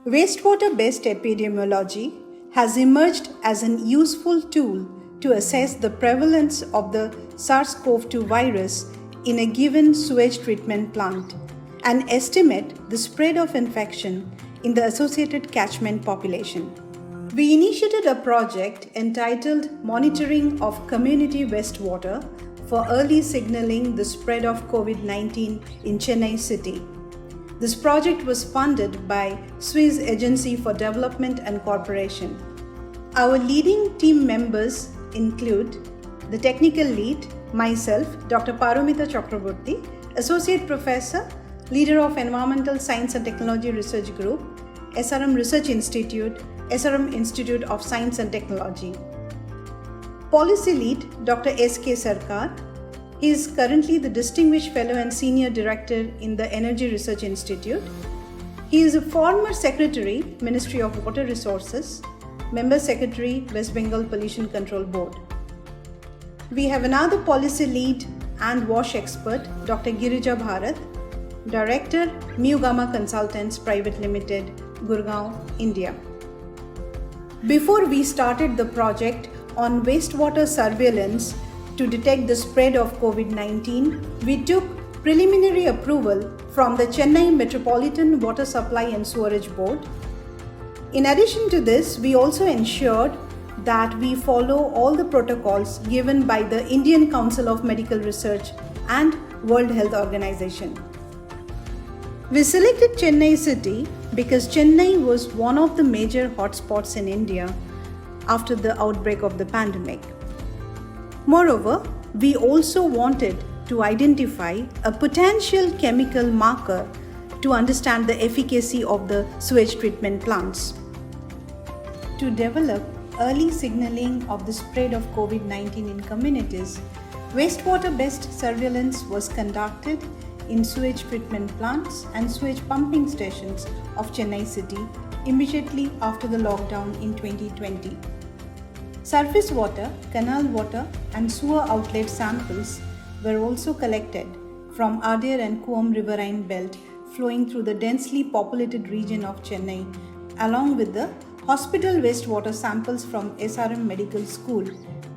Wastewater-based epidemiology has emerged as an useful tool to assess the prevalence of the SARS-CoV-2 virus in a given sewage treatment plant and estimate the spread of infection in the associated catchment population. We initiated a project entitled Monitoring of Community Wastewater for early signaling the spread of COVID-19 in Chennai city. This project was funded by Swiss Agency for Development and Cooperation. Our leading team members include the technical lead, myself, Dr. Paromita Chakraborty, Associate Professor, Leader of Environmental Science and Technology Research Group, SRM Research Institute, SRM Institute of Science and Technology. Policy Lead, Dr. S.K. Sarkar. He is currently the Distinguished Fellow and Senior Director in the Energy Research Institute. He is a former Secretary, Ministry of Water Resources, Member Secretary, West Bengal Pollution Control Board. We have another Policy Lead and WASH expert, Dr. Girija Bharat, Director, Mu Gamma Consultants Private Limited, Gurgaon, India. Before we started the project on wastewater surveillance to detect the spread of COVID-19, we took preliminary approval from the Chennai Metropolitan Water Supply and Sewerage Board. In addition to this, we also ensured that we follow all the protocols given by the Indian Council of Medical Research and World Health Organization. We selected Chennai city because Chennai was one of the major hotspots in India after the outbreak of the pandemic. Moreover, we also wanted to identify a potential chemical marker to understand the efficacy of the sewage treatment plants. To develop early signaling of the spread of COVID-19 in communities, wastewater-based surveillance was conducted in sewage treatment plants and sewage pumping stations of Chennai city immediately after the lockdown in 2020. Surface water, canal water and sewer outlet samples were also collected from Adyar and Kuam riverine belt flowing through the densely populated region of Chennai, along with the hospital wastewater samples from SRM Medical School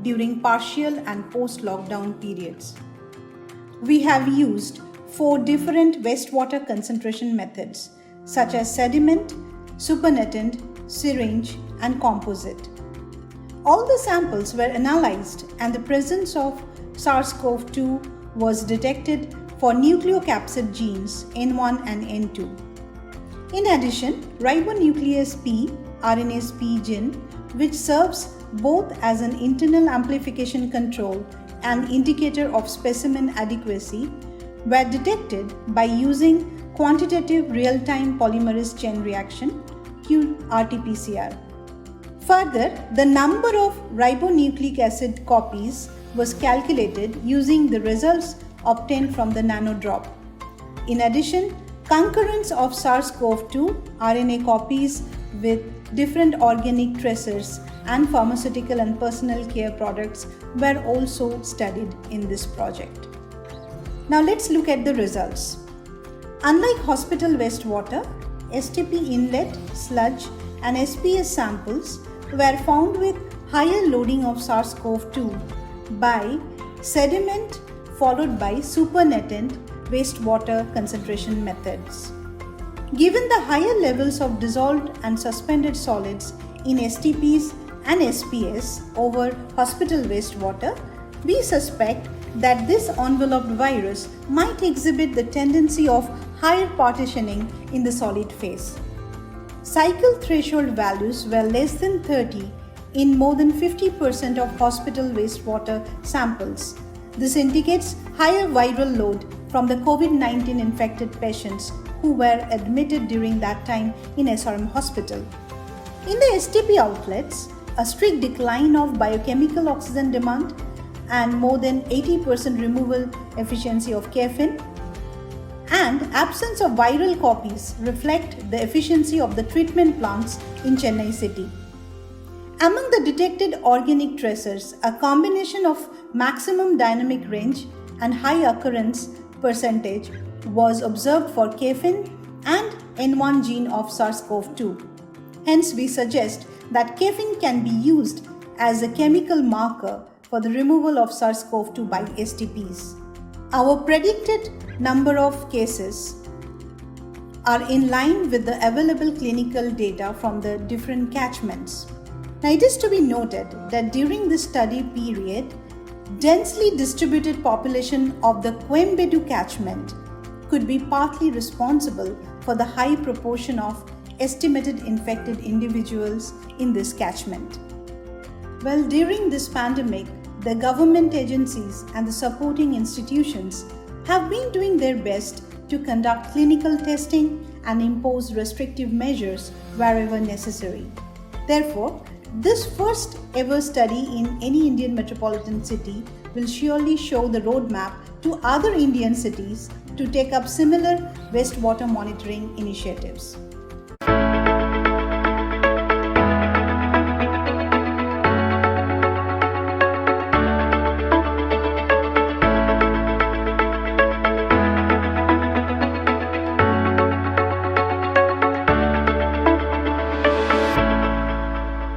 during partial and post-lockdown periods. We have used 4 different wastewater concentration methods such as sediment, supernatant, syringe and composite. All the samples were analyzed and the presence of SARS-CoV-2 was detected for nucleocapsid genes N1 and N2. In addition, ribonuclease P, RNase P gene, which serves both as an internal amplification control and indicator of specimen adequacy, were detected by using quantitative real-time polymerase chain reaction (qRT-PCR). Further, the number of ribonucleic acid copies was calculated using the results obtained from the nanodrop. In addition, concurrence of SARS-CoV-2 RNA copies with different organic tracers and pharmaceutical and personal care products were also studied in this project. Now let's look at the results. Unlike hospital wastewater, STP inlet, sludge and SPS samples were found with higher loading of SARS-CoV-2 by sediment followed by supernatant wastewater concentration methods. Given the higher levels of dissolved and suspended solids in STPs and SPS over hospital wastewater, we suspect that this enveloped virus might exhibit the tendency of higher partitioning in the solid phase. Cycle threshold values were less than 30 in more than 50% of hospital wastewater samples. This indicates higher viral load from the COVID-19 infected patients who were admitted during that time in SRM hospital. In the STP outlets, a strict decline of biochemical oxygen demand and more than 80% removal efficiency of caffeine and absence of viral copies reflect the efficiency of the treatment plants in Chennai city. Among the detected organic tracers, a combination of maximum dynamic range and high occurrence percentage was observed for caffeine, and N1 gene of SARS-CoV-2. Hence, we suggest that caffeine can be used as a chemical marker for the removal of SARS-CoV-2 by STPs. Our predicted number of cases are in line with the available clinical data from the different catchments. Now, it is to be noted that during this study period, densely distributed population of the Coimbatore catchment could be partly responsible for the high proportion of estimated infected individuals in this catchment. Well, during this pandemic, the government agencies and the supporting institutions have been doing their best to conduct clinical testing and impose restrictive measures wherever necessary. Therefore, this first ever study in any Indian metropolitan city will surely show the roadmap to other Indian cities to take up similar wastewater monitoring initiatives.